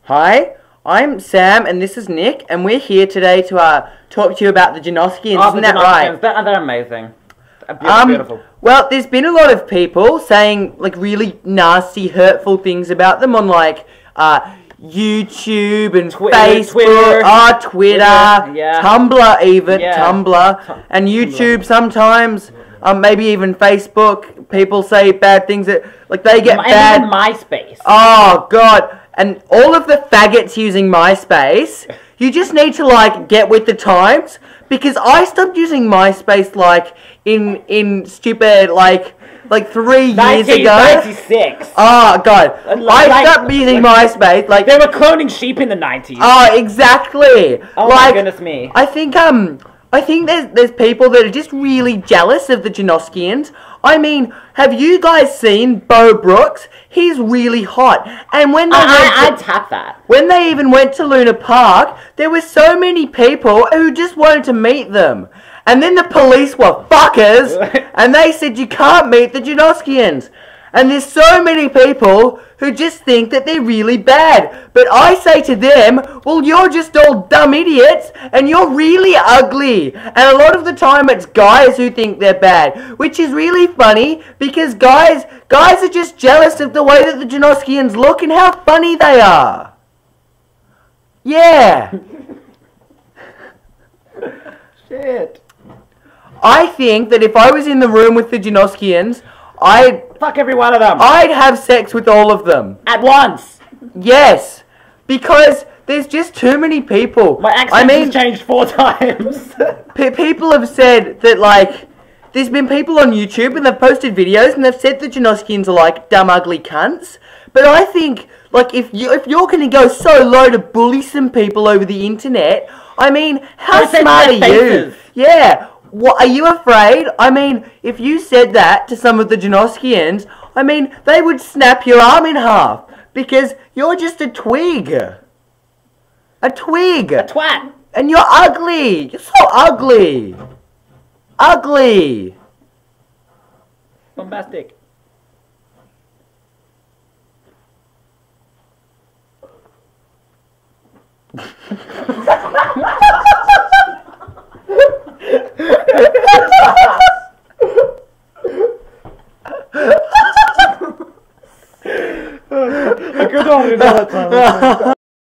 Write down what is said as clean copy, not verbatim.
Hi, I'm Sam, and this is Nick, and we're here today to talk to you about the Janoskians. Oh, Isn't that right? They're amazing. Beautiful. Well, there's been a lot of people saying like really nasty, hurtful things about them on like YouTube and Facebook, Twitter, yeah. Tumblr, even Yeah. Tumblr, and YouTube sometimes. Maybe even Facebook. People say bad things that like they get bad. And even MySpace. Oh God. And all of the faggots using MySpace, you just need to like get with the times, because I stopped using MySpace like in stupid like 3 years ago. 1996. Oh God, I stopped using MySpace like They were cloning sheep in the 90s. Oh, exactly. Oh like, my goodness me. I think there's people that are just really jealous of the Janoskians. I mean, have you guys seen Bo Brooks? He's really hot. And when they I'd tap that. when they even went to Luna Park, there were so many people who just wanted to meet them. And then the police were fuckers, and they said you can't meet the Janoskians. And there's so many people who just think that they're really bad. But I say to them, well, you're just all dumb idiots, and you're really ugly. And a lot of the time it's guys who think they're bad, which is really funny, because guys are just jealous of the way that the Janoskians look and how funny they are. Yeah. Shit. I think that if I was in the room with the Janoskians, Fuck every one of them. I'd have sex with all of them. At once. Yes, because there's just too many people. My accent has changed 4 times. People have said that, like, there's been people on YouTube and they've posted videos and they've said the Janoskians are like dumb, ugly cunts. But I think, like, if you're gonna go so low to bully some people over the internet, I mean, how smart are you? Yeah. What, are you afraid? I mean, if you said that to some of the Janoskians, I mean, they would snap your arm in half, because you're just a twig. A twig. A twat. And you're ugly. You're so ugly. Ugly. Bombastic. I could only know that time.